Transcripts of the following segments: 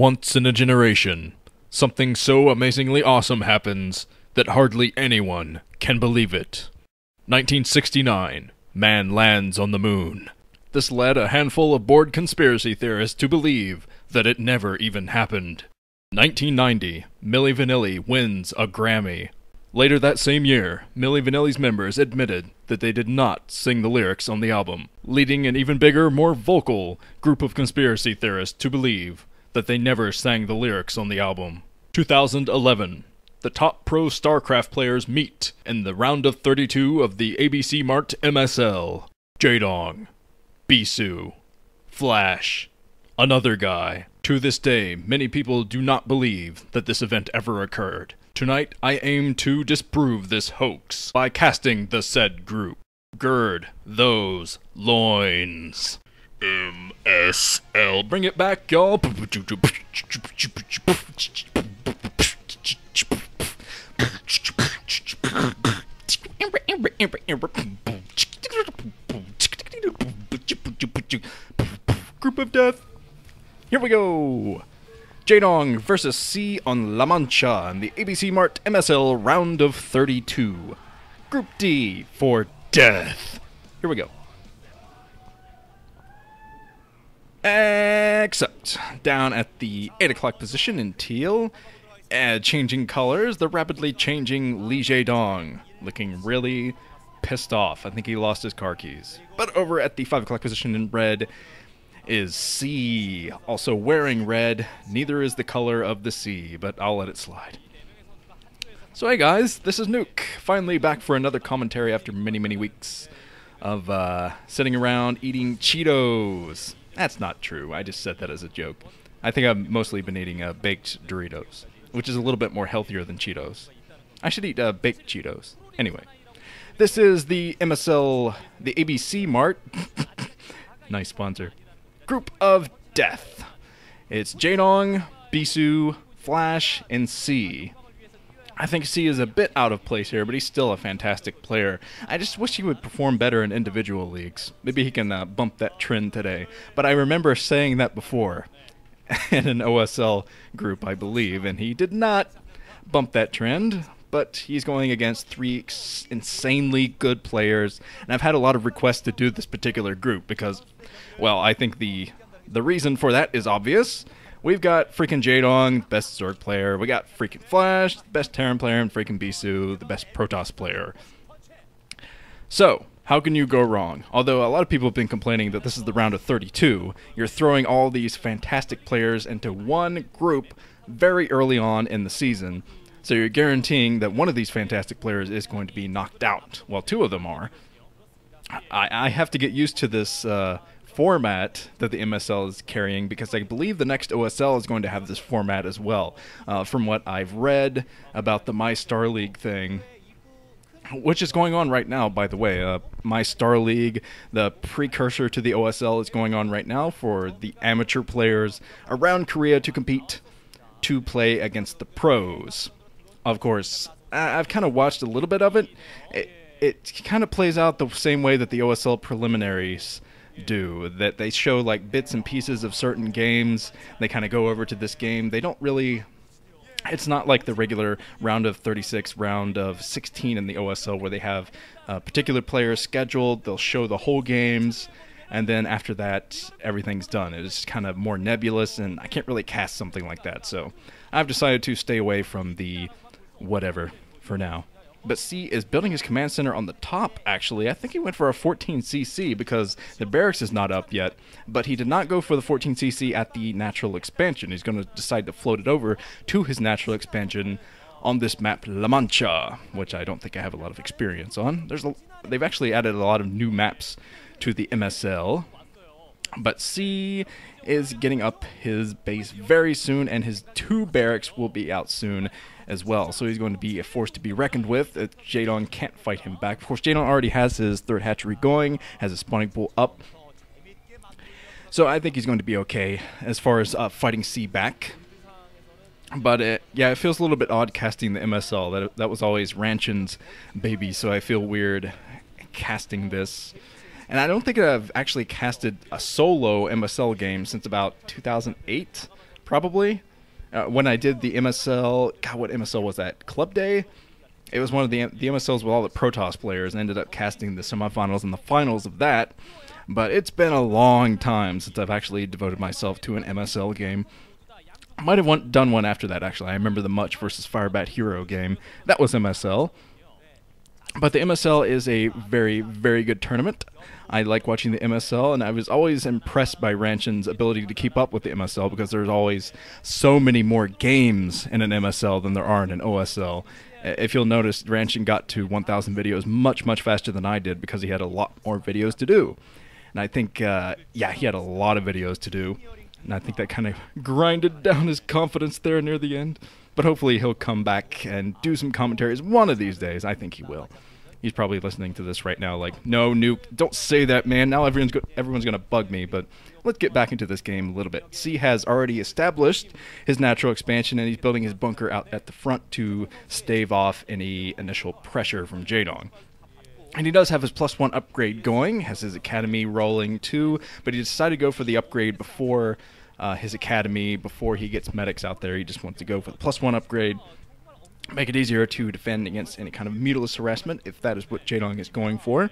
Once in a generation, something so amazingly awesome happens that hardly anyone can believe it. 1969, man lands on the moon. This led a handful of bored conspiracy theorists to believe that it never even happened. 1990, Milli Vanilli wins a Grammy. Later that same year, Milli Vanilli's members admitted that they did not sing the lyrics on the album, leading an even bigger, more vocal group of conspiracy theorists to believe that they never sang the lyrics on the album. 2011, the top pro StarCraft players meet in the round of 32 of the ABC-Mart MSL. Jaedong, Bisu, Flash, another guy. To this day, many people do not believe that this event ever occurred. Tonight, I aim to disprove this hoax by casting the said group. Gird those loins. MSL. Bring it back, y'all. Group of death. Here we go. Jaedong versus C on La Mancha in the ABC-Mart MSL Round of 32. Group D for death. Here we go. Except down at the 8 o'clock position in teal, changing colors, the rapidly changing Li Jaedong, looking really pissed off. I think he lost his car keys. But over at the 5 o'clock position in red is C, also wearing red. Neither is the color of the C, but I'll let it slide. So hey guys, this is Nuke, finally back for another commentary after many weeks of sitting around eating Cheetos. That's not true, I just said that as a joke. I think I've mostly been eating baked Doritos, which is a little bit more healthier than Cheetos. I should eat baked Cheetos. Anyway, this is the MSL, the ABC-Mart, nice sponsor, Group of Death. It's Jaedong, Bisu, Flash, and C. I think C is a bit out of place here, but he's still a fantastic player. I just wish he would perform better in individual leagues. Maybe he can bump that trend today. But I remember saying that before in an OSL group, I believe, and he did not bump that trend. But he's going against 3 insanely good players, and I've had a lot of requests to do this particular group because, well, I think the reason for that is obvious. We've got freaking Jaedong, best Zerg player. We got freaking Flash, best Terran player, and freaking Bisu, the best Protoss player. So, how can you go wrong? Although a lot of people have been complaining that this is the round of 32, you're throwing all these fantastic players into one group very early on in the season. So you're guaranteeing that one of these fantastic players is going to be knocked out. Well, 2 of them are. I have to get used to this format that the MSL is carrying because I believe the next OSL is going to have this format as well. From what I've read about the My Star League thing, which is going on right now, by the way. My Star League, the precursor to the OSL, is going on right now for the amateur players around Korea to compete to play against the pros. Of course, I've kind of watched a little bit of it. It kind of plays out the same way that the OSL preliminaries do, that they show like bits and pieces of certain games. They kind of go over to this game. They don't really... It's not like the regular round of 36, round of 16 in the OSL where they have particular players scheduled. They'll show the whole games, and then after that, everything's done. It's kind of more nebulous, and I can't really cast something like that. So I've decided to stay away from the whatever for now. But C is building his command center on the top, actually. I think he went for a 14cc because the barracks is not up yet. But he did not go for the 14cc at the natural expansion. He's going to decide to float it over to his natural expansion on this map, La Mancha, which I don't think I have a lot of experience on. They've actually added a lot of new maps to the MSL. But C is getting up his base very soon, and his 2 barracks will be out soon as well. So he's going to be a force to be reckoned with. Jaedong can't fight him back. Of course, Jaedong already has his 3rd hatchery going, has a spawning pool up. So I think he's going to be okay as far as fighting C back. But yeah, it feels a little bit odd casting the MSL. That was always Ranchin's baby, so I feel weird casting this. And I don't think I've actually casted a solo MSL game since about 2008, probably. When I did the MSL, God, what MSL was that? Club Day? It was one of the MSLs with all the Protoss players, and ended up casting the semifinals and the finals of that. But it's been a long time since I've actually devoted myself to an MSL game. I might have done one after that, actually. I remember the Much versus Firebat Hero game. That was MSL. But the MSL is a very, very good tournament. I like watching the MSL, and I was always impressed by Ranchen's ability to keep up with the MSL because there's always so many more games in an MSL than there are in an OSL. If you'll notice, Ranchen got to 1,000 videos much, much faster than I did because he had a lot more videos to do. And I think, yeah, he had a lot of videos to do. And I think that kind of grinded down his confidence there near the end. But hopefully he'll come back and do some commentaries one of these days. I think he will. He's probably listening to this right now like, no, Nuke, don't say that, man. Now everyone's going to bug me. But let's get back into this game a little bit. C has already established his natural expansion, and he's building his bunker out at the front to stave off any initial pressure from Jaedong. And he does have his +1 upgrade going, has his academy rolling too, but he decided to go for the upgrade before his academy, before he gets medics out there. He just wants to go for the +1 upgrade, make it easier to defend against any kind of mutilous harassment, if that is what Jaedong is going for.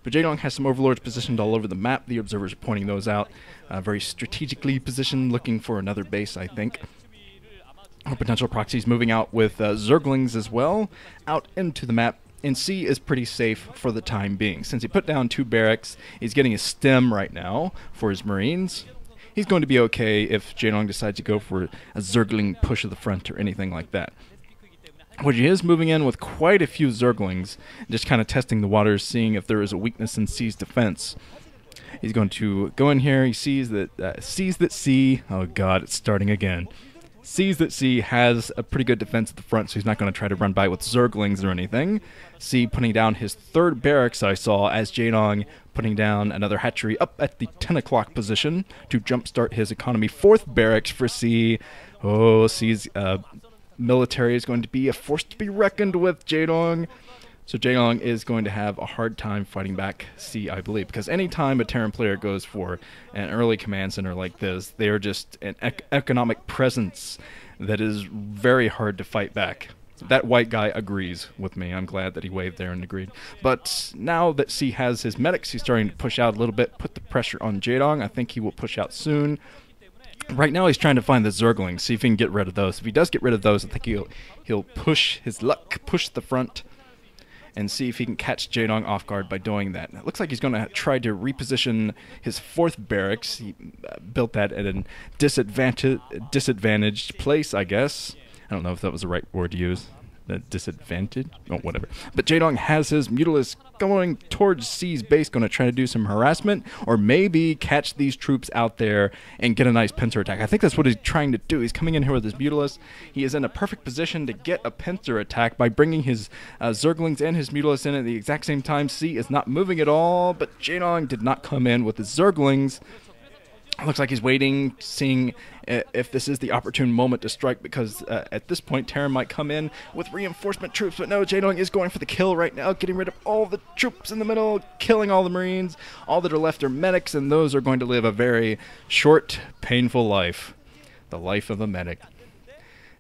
But Jaedong has some overlords positioned all over the map. The observers are pointing those out. Very strategically positioned, looking for another base, I think. Or potential proxies moving out with Zerglings as well, out into the map. And C is pretty safe for the time being. Since he put down 2 barracks, he's getting a stem right now for his Marines. He's going to be okay if Jaedong decides to go for a Zergling push of the front or anything like that. Which he is moving in with quite a few Zerglings, just kind of testing the waters, seeing if there is a weakness in C's defense. He's going to go in here. He sees that C, oh god, it's starting again. Sees that C has a pretty good defense at the front, so he's not going to try to run by with Zerglings or anything. C putting down his 3rd barracks, I saw, as Jaedong putting down another hatchery up at the 10 o'clock position to jumpstart his economy. 4th barracks for C. Oh, C's military is going to be a force to be reckoned with, Jaedong. So Jaedong is going to have a hard time fighting back C, I believe, because anytime a Terran player goes for an early command center like this, they are just an economic presence that is very hard to fight back. That white guy agrees with me. I'm glad that he waved there and agreed. But now that C has his medics, he's starting to push out a little bit, put the pressure on Jaedong. I think he will push out soon. Right now he's trying to find the Zerglings, see if he can get rid of those. If he does get rid of those, I think he'll push his luck, push the front, and see if he can catch Jaedong off guard by doing that. It looks like he's going to try to reposition his 4th barracks. He built that at a disadvantaged place, I guess. I don't know if that was the right word to use. The disadvantage? Oh, whatever. But Jaedong has his Mutalisk going towards C's base, going to try to do some harassment, or maybe catch these troops out there and get a nice pincer attack. I think that's what he's trying to do. He's coming in here with his Mutalisk. He is in a perfect position to get a pincer attack by bringing his Zerglings and his Mutalisk in at the exact same time. C is not moving at all, but Jaedong did not come in with his Zerglings. Looks like he's waiting, seeing if this is the opportune moment to strike, because at this point Terran might come in with reinforcement troops, but no, Jaedong is going for the kill right now, getting rid of all the troops in the middle, killing all the Marines. All that are left are medics, and those are going to live a very short, painful life. The life of a medic.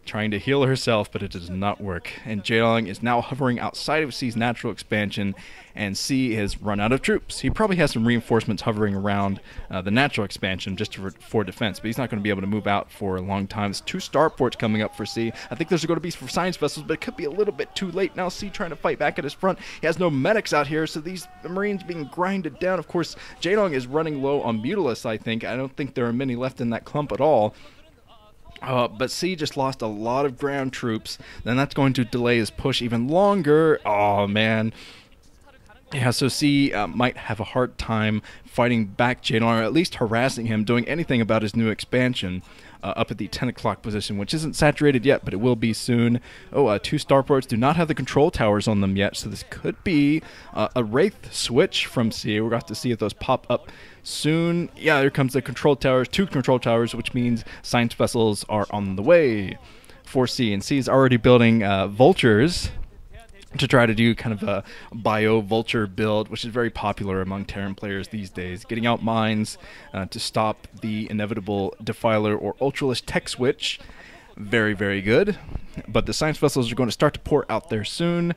Trying to heal herself, but it does not work. And Jaedong is now hovering outside of C's natural expansion, and C has run out of troops. He probably has some reinforcements hovering around the natural expansion just for defense, but he's not going to be able to move out for a long time. There's 2 starports coming up for C. I think those are going to be for science vessels, but it could be a little bit too late. Now C trying to fight back at his front. He has no medics out here, so these Marines being grinded down. Of course, Jaedong is running low on Mutalisk, I think. I don't think there are many left in that clump at all. But C just lost a lot of ground troops. Then that's going to delay his push even longer. Oh, man. Yeah, so C might have a hard time fighting back Jaedong, or at least harassing him, doing anything about his new expansion up at the 10 o'clock position, which isn't saturated yet, but it will be soon. Oh, 2 starports do not have the control towers on them yet, so this could be a Wraith switch from C. We're going to have to see if those pop up soon. Yeah, there comes the control towers, 2 control towers, which means science vessels are on the way for C. And C is already building vultures to try to do kind of a bio vulture build, which is very popular among Terran players these days. Getting out mines to stop the inevitable Defiler or Ultralisk tech switch. Very, very good. But the science vessels are going to start to pour out there soon,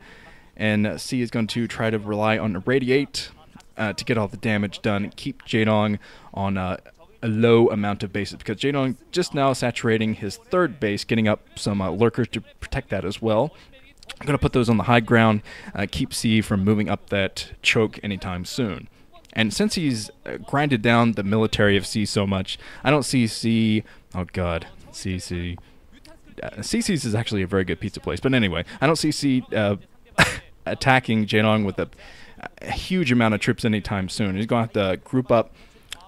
and C is going to try to rely on Irradiate to get all the damage done and keep Jaedong on a low amount of bases, because Jaedong just now saturating his third base, getting up some lurkers to protect that as well. I'm going to put those on the high ground, keep C from moving up that choke anytime soon. And since he's grinded down the military of C so much, I don't see C... Oh, God. CC's is actually a very good pizza place. But anyway, I don't see C attacking Jaedong with a huge amount of troops anytime soon. He's going to have to group up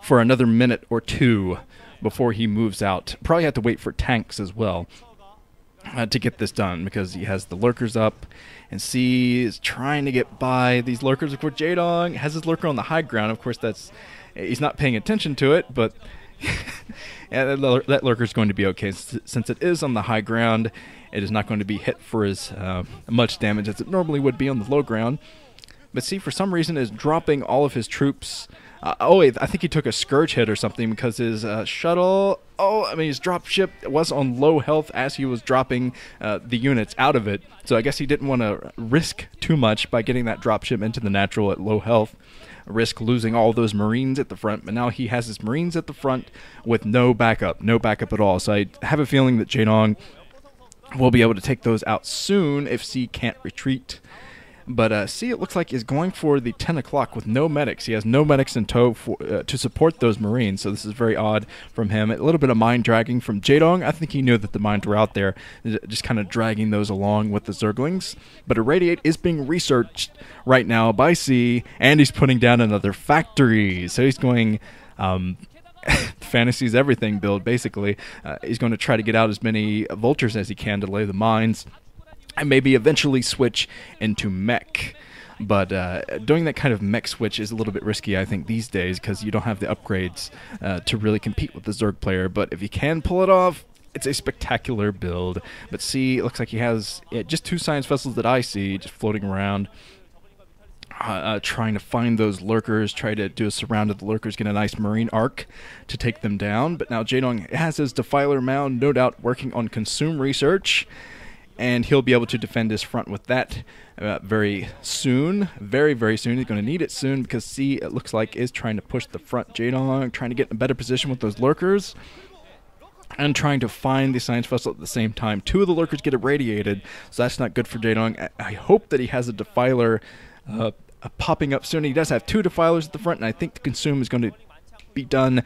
for another minute or two before he moves out. Probably have to wait for tanks as well. To get this done, because he has the lurkers up, and C is trying to get by these lurkers. Of course, Jaedong has his lurker on the high ground. Of course, he's not paying attention to it, but that lurker is going to be okay. Since it is on the high ground, it is not going to be hit for as much damage as it normally would be on the low ground. But C, for some reason, is dropping all of his troops. I think he took a Scourge hit or something, because his shuttle... his dropship was on low health as he was dropping the units out of it. So I guess he didn't want to risk too much by getting that dropship into the natural at low health. Risk losing all those Marines at the front. But now he has his Marines at the front with no backup. No backup at all. So I have a feeling that Jaedong will be able to take those out soon if C can't retreat. But C, it looks like, is going for the 10 o'clock with no medics. He has no medics in tow to support those Marines, so this is very odd from him. A little bit of mine dragging from Jaedong. I think he knew that the mines were out there, just kind of dragging those along with the Zerglings. But Irradiate is being researched right now by C, and he's putting down another factory. So he's going... Fantasy's everything build, basically. He's going to try to get out as many vultures as he can to lay the mines, and maybe eventually switch into mech. But doing that kind of mech switch is a little bit risky, I think, these days, because you don't have the upgrades to really compete with the Zerg player. But if you can pull it off, it's a spectacular build. But C, it looks like he has just 2 science vessels that I see just floating around, trying to find those lurkers, try to do a surround of the lurkers, get a nice marine arc to take them down. But now Jaedong has his Defiler Mound, no doubt working on consume research, and he'll be able to defend his front with that very soon. Very, very soon. He's going to need it soon, because C, it looks like, is trying to push the front. Jaedong trying to get in a better position with those lurkers, and trying to find the science vessel at the same time. 2 of the lurkers get irradiated, so that's not good for Jaedong. I hope that he has a Defiler popping up soon. He does have 2 Defilers at the front, and I think the consume is going to be done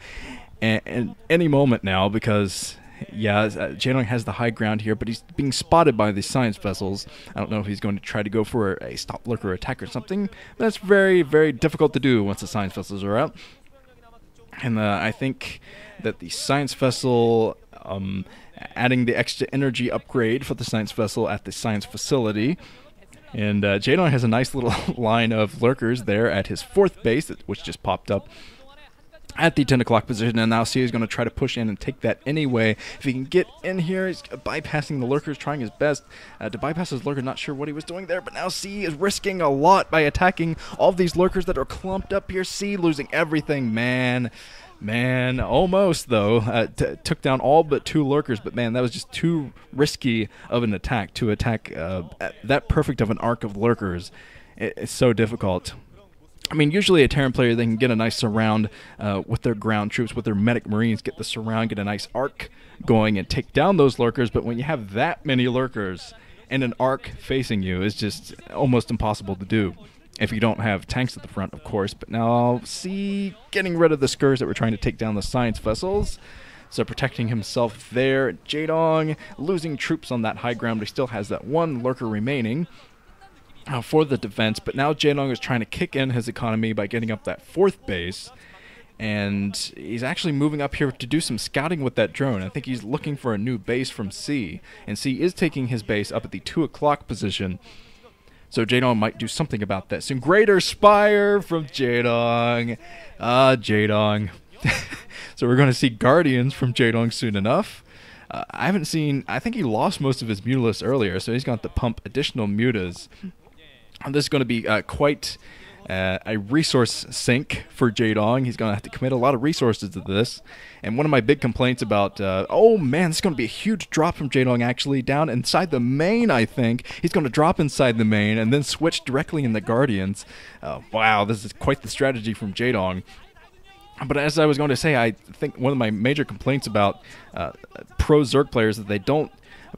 in any moment now, because... yeah, Jaedong has the high ground here, but he's being spotted by the science vessels. I don't know if he's going to try to go for a stop lurker attack or something, but that's very, very difficult to do once the science vessels are out. And I think that the science vessel, adding the extra energy upgrade for the science vessel at the science facility, and Jaedong has a nice little line of lurkers there at his 4th base, which just popped up at the 10 o'clock position, and now C is going to try to push in and take that anyway. If he can get in here, he's bypassing the lurkers, trying his best to bypass his lurker. Not sure what he was doing there, but now C is risking a lot by attacking all of these lurkers that are clumped up here. C losing everything, man, almost, though. Took down all but 2 lurkers, but man, that was just too risky of an attack to attack that perfect of an arc of lurkers. It's so difficult. I mean, usually a Terran player, they can get a nice surround with their ground troops, with their medic Marines, get the surround, get a nice arc going, and take down those lurkers. But when you have that many lurkers and an arc facing you, it's just almost impossible to do. If you don't have tanks at the front, of course. But now, C getting rid of the Scourge that were trying to take down the science vessels. So protecting himself there. Jaedong losing troops on that high ground, but he still has that 1 lurker remaining for the defense. But now Jaedong is trying to kick in his economy by getting up that 4th base. And he's actually moving up here to do some scouting with that drone. I think he's looking for a new base from C. And C is taking his base up at the 2 o'clock position. So Jaedong might do something about that. Some greater spire from Jaedong. Jaedong. So we're going to see Guardians from Jaedong soon enough. I haven't seen... I think he lost most of his Mutalisks earlier, so he's got to pump additional Mutas This is going to be quite a resource sink for Jaedong. He's going to have to commit a lot of resources to this. And one of my big complaints about, oh man, this is going to be a huge drop from Jaedong actually, down inside the main, I think. He's going to drop inside the main and then switch directly in the Guardians. Wow, this is quite the strategy from Jaedong. But as I was going to say, I think one of my major complaints about pro Zerg players is that they don't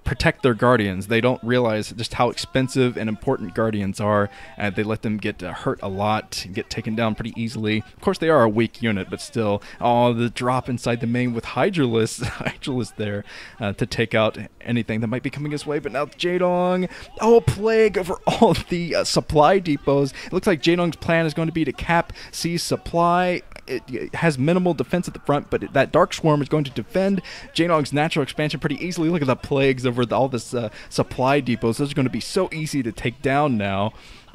protect their Guardians. They don't realize just how expensive and important Guardians are. They let them get hurt a lot, and get taken down pretty easily. Of course, they are a weak unit, but still, oh, the drop inside the main with Hydralisk there to take out anything that might be coming his way. But now Jaedong, oh, plague over all the supply depots. It looks like Jaedong's plan is going to be to cap C's supply. It has minimal defense at the front, but that Dark Swarm is going to defend Jaedong's natural expansion pretty easily. Look at the plagues over all this supply depots. Those are going to be so easy to take down now.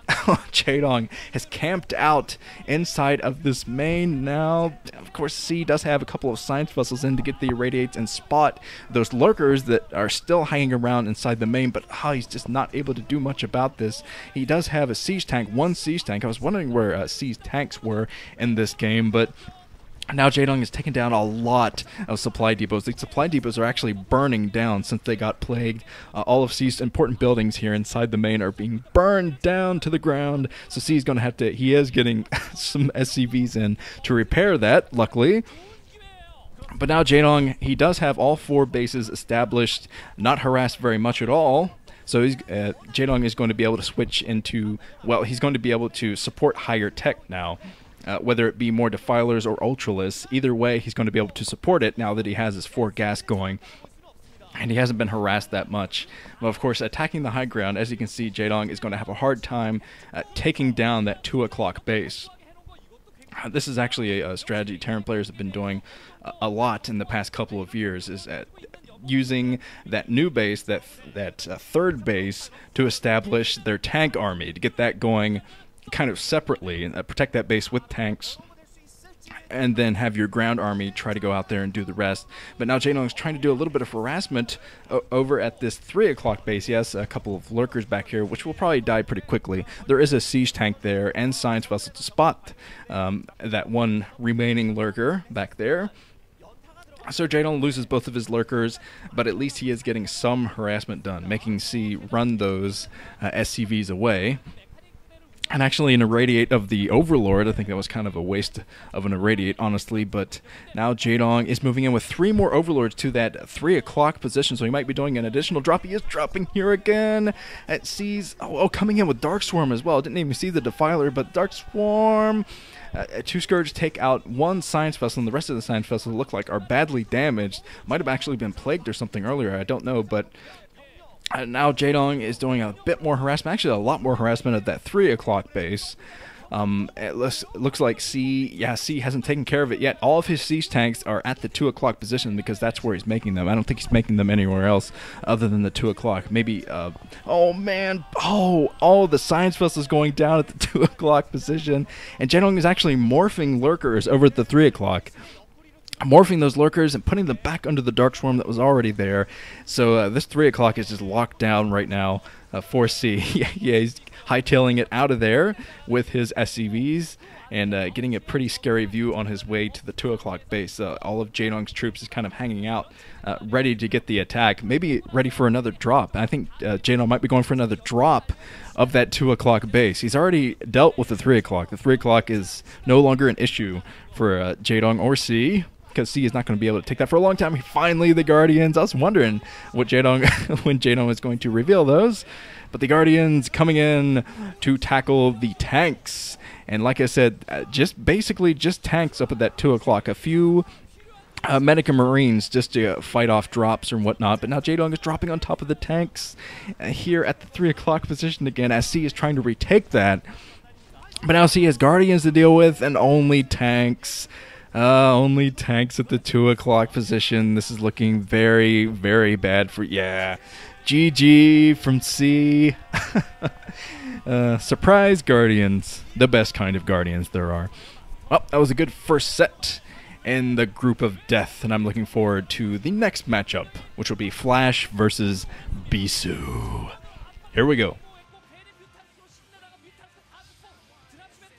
Jaedong has camped out inside of this main now. Of course, C does have a couple of science vessels in to get the irradiates and spot those lurkers that are still hanging around inside the main, but he's just not able to do much about this. He does have a siege tank, one siege tank. I was wondering where C's tanks were in this game, but now Jaedong has taken down a lot of supply depots. The supply depots are actually burning down since they got plagued. All of C's important buildings here inside the main are being burned down to the ground. So C's going to have to, he is getting some SCVs in to repair that, luckily. But now Jaedong, he does have all 4 bases established, not harassed very much at all. So Jaedong is going to be able to switch into, well, he's going to be able to support higher tech now. Whether it be more defilers or ultralists, either way he's going to be able to support it now that he has his 4 gas going. And he hasn't been harassed that much. But of course, attacking the high ground, as you can see, Jaedong is going to have a hard time taking down that 2 o'clock base. This is actually a strategy Terran players have been doing a lot in the past couple of years, is using that new base, that third base, to establish their tank army, to get that going kind of separately, and protect that base with tanks, and then have your ground army try to go out there and do the rest. But now Jaedong is trying to do a little bit of harassment over at this 3 o'clock base. He has a couple of lurkers back here, which will probably die pretty quickly. There is a siege tank there and science vessel to spot that one remaining lurker back there. So Jaedong loses both of his lurkers, but at least he is getting some harassment done, making C run those SCVs away. And actually an irradiate of the Overlord. I think that was kind of a waste of an irradiate, honestly. But now Jaedong is moving in with 3 more Overlords to that 3 o'clock position. So he might be doing an additional drop. He is dropping here again. It sees, coming in with Dark Swarm as well. Didn't even see the Defiler, but Dark Swarm. 2 Scourge take out 1 science vessel, and the rest of the science vessels look like are badly damaged. Might have actually been plagued or something earlier. I don't know, but now Jaedong is doing a bit more harassment, actually a lot more harassment at that 3 o'clock base. It looks like C hasn't taken care of it yet. All of his siege tanks are at the 2 o'clock position because that's where he's making them. I don't think he's making them anywhere else other than the 2 o'clock. Maybe, oh man, all the science vessels going down at the 2 o'clock position. And Jaedong is actually morphing lurkers over at the 3 o'clock. Morphing those lurkers and putting them back under the Dark Swarm that was already there. So this 3 o'clock is just locked down right now for C. He's hightailing it out of there with his SCVs and getting a pretty scary view on his way to the 2 o'clock base. All of Jaedong's troops is kind of hanging out, ready to get the attack, maybe ready for another drop. I think Jaedong might be going for another drop of that 2 o'clock base. He's already dealt with the 3 o'clock. The 3 o'clock is no longer an issue for Jaedong or C, because C is not going to be able to take that for a long time. Finally, the Guardians. I was wondering what when Jaedong was going to reveal those. But the Guardians coming in to tackle the tanks. And like I said, basically just tanks up at that 2 o'clock. A few medic and marines just to fight off drops and whatnot. But now Jaedong is dropping on top of the tanks here at the 3 o'clock position again, as C is trying to retake that. But now C has Guardians to deal with and only tanks. Only tanks at the 2 o'clock position. This is looking very, very bad for... Yeah. GG from C. Surprise Guardians. The best kind of Guardians there are. Well, that was a good first set in the group of death, and I'm looking forward to the next matchup, which will be Flash versus Bisu. Here we go.